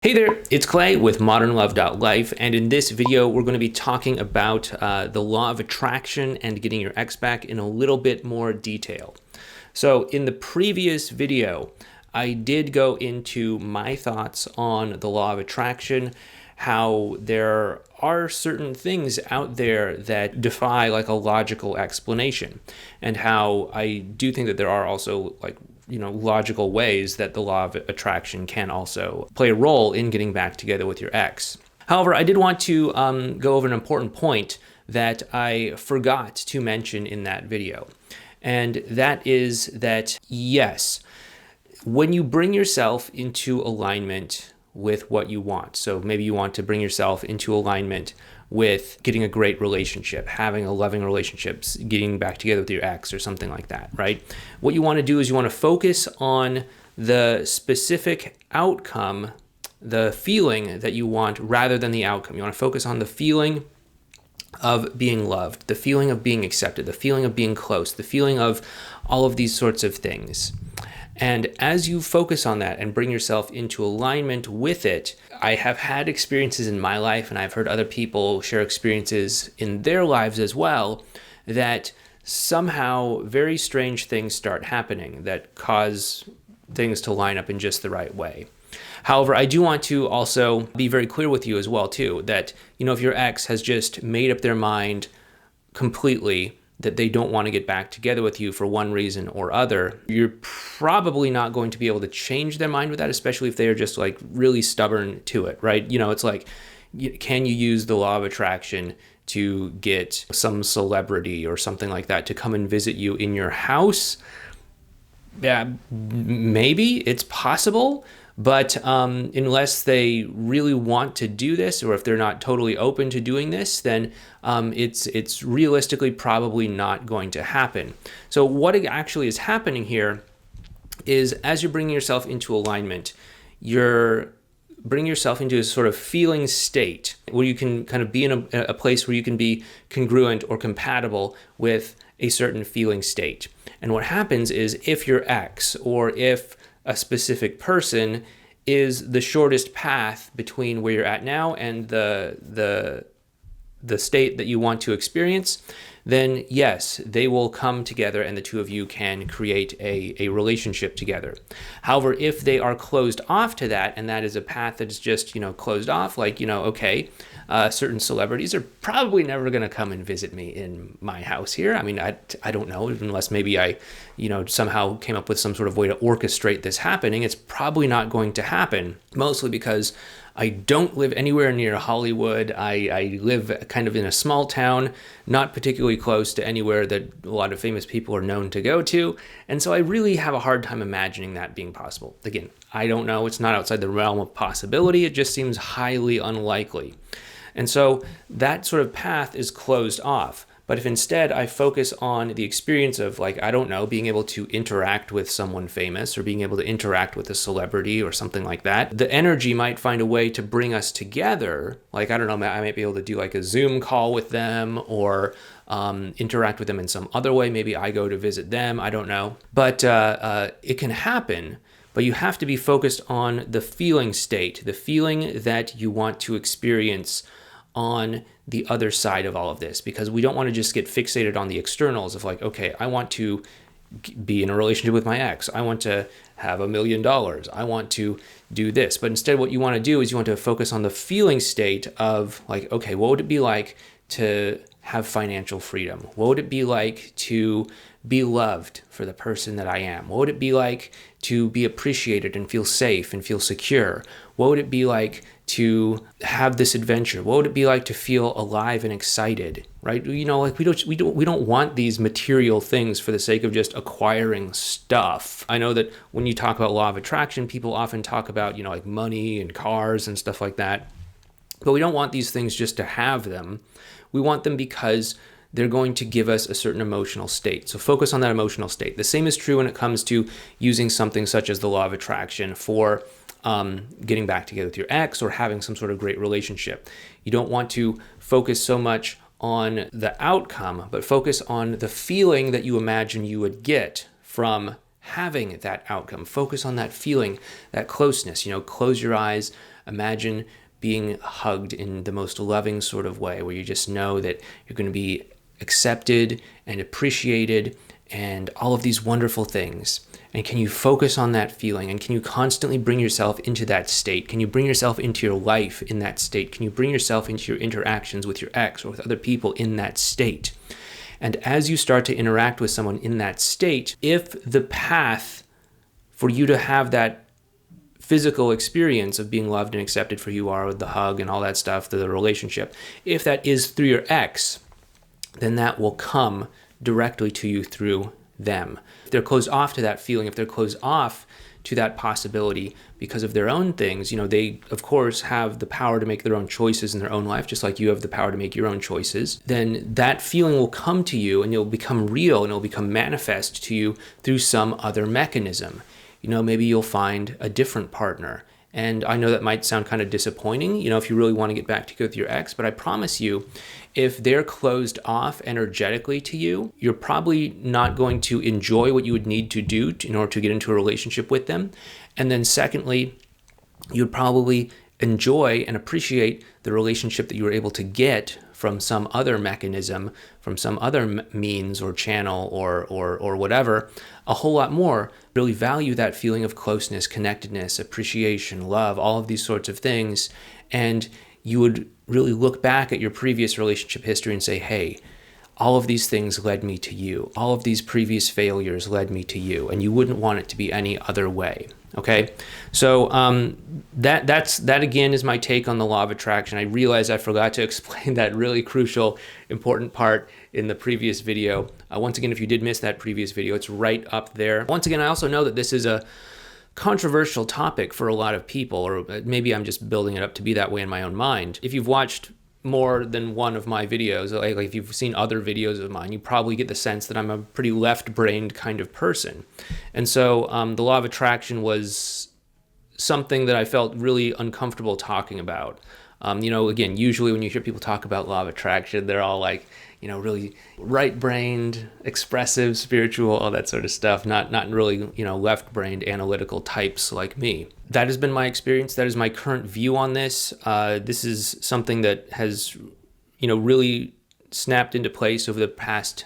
Hey there, it's Clay with modernlove.life, and in this video we're going to be talking about the law of attraction and getting your ex back in a little bit more detail. So in the previous video, I did go into my thoughts on the law of attraction, how there are certain things out there that defy like a logical explanation, and how I do think that there are also logical ways that the law of attraction can also play a role in getting back together with your ex. However, I did want to go over an important point that I forgot to mention in that video. And that is that, yes, when you bring yourself into alignment with what you want, so maybe you want to bring yourself into alignment with getting a great relationship, having a loving relationship, getting back together with your ex or something like that, right? What you want to do is you want to focus on the specific outcome, the feeling that you want rather than the outcome. You want to focus on the feeling of being loved, the feeling of being accepted, the feeling of being close, the feeling of all of these sorts of things. And as you focus on that and bring yourself into alignment with it, I have had experiences in my life, and I've heard other people share experiences in their lives as well, that somehow very strange things start happening that cause things to line up in just the right way. However, I do want to also be very clear with you as well, too, that, if your ex has just made up their mind completely that they don't want to get back together with you for one reason or other, you're probably not going to be able to change their mind with that, especially if they are just like really stubborn to it, right? It's like, can you use the law of attraction to get some celebrity or something like that to come and visit you in your house? Yeah, maybe it's possible. But unless they really want to do this, or if they're not totally open to doing this, then it's realistically probably not going to happen. So what actually is happening here is, as you're bringing yourself into alignment, you're bringing yourself into a sort of feeling state where you can kind of be in a place where you can be congruent or compatible with a certain feeling state. And what happens is, if your ex or if a specific person is the shortest path between where you're at now and the state that you want to experience, then yes, they will come together and the two of you can create a relationship together. However, if they are closed off to that, and that is a path that is just, closed off, like, certain celebrities are probably never going to come and visit me in my house here. I mean, I don't know, unless maybe I, somehow came up with some sort of way to orchestrate this happening. It's probably not going to happen, mostly because I don't live anywhere near Hollywood. I live kind of in a small town, not particularly close to anywhere that a lot of famous people are known to go to. And so I really have a hard time imagining that being possible. Again, I don't know. It's not outside the realm of possibility. It just seems highly unlikely. And so that sort of path is closed off. But if instead I focus on the experience of, being able to interact with someone famous or being able to interact with a celebrity or something like that, the energy might find a way to bring us together. I might be able to do like a Zoom call with them or interact with them in some other way. Maybe I go to visit them. I don't know. But it can happen. But you have to be focused on the feeling state, the feeling that you want to experience on the other side of all of this, because we don't want to just get fixated on the externals of I want to be in a relationship with my ex. I want to have $1 million. I want to do this. But instead, what you want to do is you want to focus on the feeling state of what would it be like to have financial freedom? What would it be like to be loved for the person that I am? What would it be like to be appreciated and feel safe and feel secure? What would it be like to have this adventure? What would it be like to feel alive and excited, right? We don't want these material things for the sake of just acquiring stuff. I know that when you talk about law of attraction, people often talk about, money and cars and stuff like that. But we don't want these things just to have them. We want them because they're going to give us a certain emotional state. So focus on that emotional state. The same is true when it comes to using something such as the law of attraction for getting back together with your ex or having some sort of great relationship. You don't want to focus so much on the outcome, but focus on the feeling that you imagine you would get from having that outcome. Focus on that feeling, that closeness. Close your eyes, Imagine being hugged in the most loving sort of way, where you just know that you're going to be accepted and appreciated and all of these wonderful things. And can you focus on that feeling? And can you constantly bring yourself into that state? Can you bring yourself into your life in that state? Can you bring yourself into your interactions with your ex or with other people in that state? And as you start to interact with someone in that state, if the path for you to have that physical experience of being loved and accepted for who you are, with the hug and all that stuff, the relationship, if that is through your ex, then that will come directly to you through them. If they're closed off to that feeling, if they're closed off to that possibility because of their own things, they of course have the power to make their own choices in their own life, just like you have the power to make your own choices, then that feeling will come to you and it'll become real and it'll become manifest to you through some other mechanism. Maybe you'll find a different partner. And I know that might sound kind of disappointing, if you really want to get back together with your ex, but I promise you, if they're closed off energetically to you, you're probably not going to enjoy what you would need to do in order to get into a relationship with them. And then secondly, you'd probably enjoy and appreciate the relationship that you were able to get from some other mechanism, from some other means or channel or whatever, a whole lot more. Really value that feeling of closeness, connectedness, appreciation, love, all of these sorts of things. And you would really look back at your previous relationship history and say, hey, all of these things led me to you. All of these previous failures led me to you. And you wouldn't want it to be any other way. Okay, so that again is my take on the law of attraction. I realize I forgot to explain that really crucial, important part in the previous video. Once again, if you did miss that previous video, it's right up there. Once again, I also know that this is a controversial topic for a lot of people, or maybe I'm just building it up to be that way in my own mind. If you've watched more than one of my videos, like if you've seen other videos of mine, you probably get the sense that I'm a pretty left-brained kind of person. And so the law of attraction was something that I felt really uncomfortable talking about. Again, usually when you hear people talk about law of attraction, they're all like, really right-brained, expressive, spiritual, all that sort of stuff, not really, left-brained analytical types like me. That has been my experience. That is my current view on this. This is something that has, really snapped into place over the past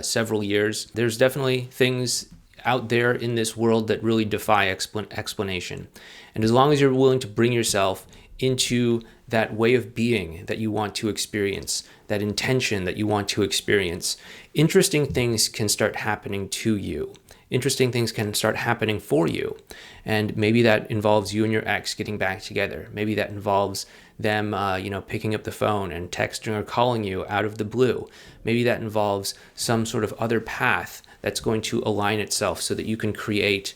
several years. There's definitely things out there in this world that really defy explanation. And as long as you're willing to bring yourself into that way of being that you want to experience, that intention that you want to experience, interesting things can start happening to you. Interesting things can start happening for you. And maybe that involves you and your ex getting back together. Maybe that involves them, picking up the phone and texting or calling you out of the blue. Maybe that involves some sort of other path that's going to align itself so that you can create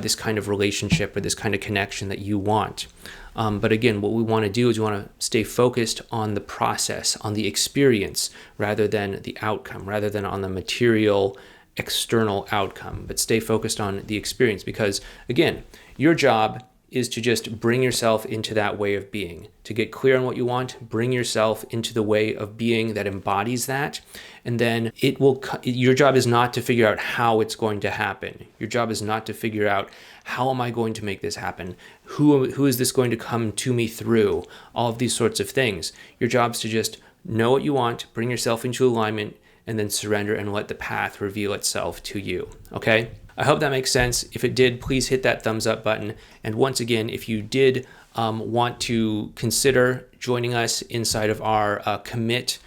this kind of relationship or this kind of connection that you want. But again, what we want to do is we want to stay focused on the process, on the experience, rather than the outcome, rather than on the material external outcome, but stay focused on the experience. Because again, your job is to just bring yourself into that way of being, to get clear on what you want, bring yourself into the way of being that embodies that. And then your job is not to figure out how it's going to happen. Your job is not to figure out, how am I going to make this happen? Who is this going to come to me through? All of these sorts of things. Your job is to just know what you want, bring yourself into alignment, and then surrender and let the path reveal itself to you. Okay? I hope that makes sense. If it did, please hit that thumbs up button. And once again, if you did want to consider joining us inside of our Commit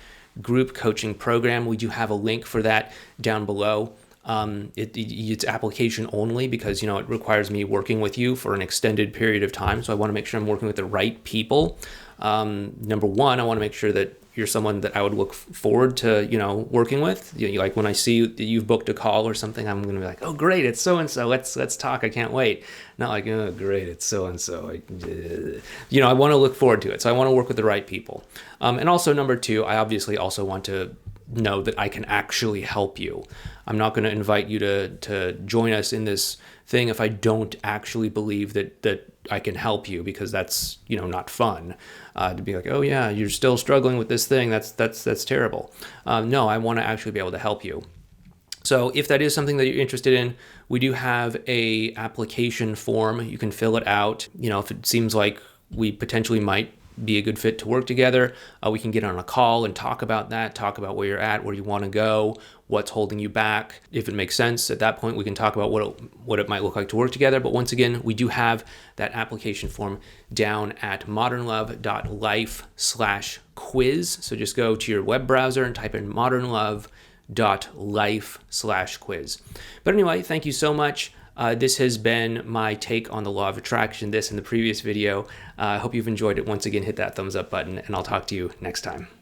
group coaching program, we do have a link for that down below. It's application only because, it requires me working with you for an extended period of time. So I want to make sure I'm working with the right people. Number one, I want to make sure that you're someone that I would look forward to, working with. Like when I see that you've booked a call or something, I'm going to be like, oh, great, it's so-and-so. Let's talk. I can't wait. Not like, oh, great, it's so-and-so. I want to look forward to it. So I want to work with the right people. And also number two, I obviously also want to know that I can actually help you. I'm not going to invite you to join us in this thing if I don't actually believe that I can help you, because that's not fun to be like, oh yeah, you're still struggling with this thing. That's terrible. No, I want to actually be able to help you. So if that is something that you're interested in, we do have a application form. You can fill it out. If it seems like we potentially might be a good fit to work together. We can get on a call and talk about that, talk about where you're at, where you want to go, what's holding you back. If it makes sense, at that point, we can talk about what it might look like to work together. But once again, we do have that application form down at modernlove.life/quiz. So just go to your web browser and type in modernlove.life/quiz. But anyway, thank you so much. This has been my take on the law of attraction, this in the previous video. I hope you've enjoyed it. Once again, hit that thumbs up button, and I'll talk to you next time.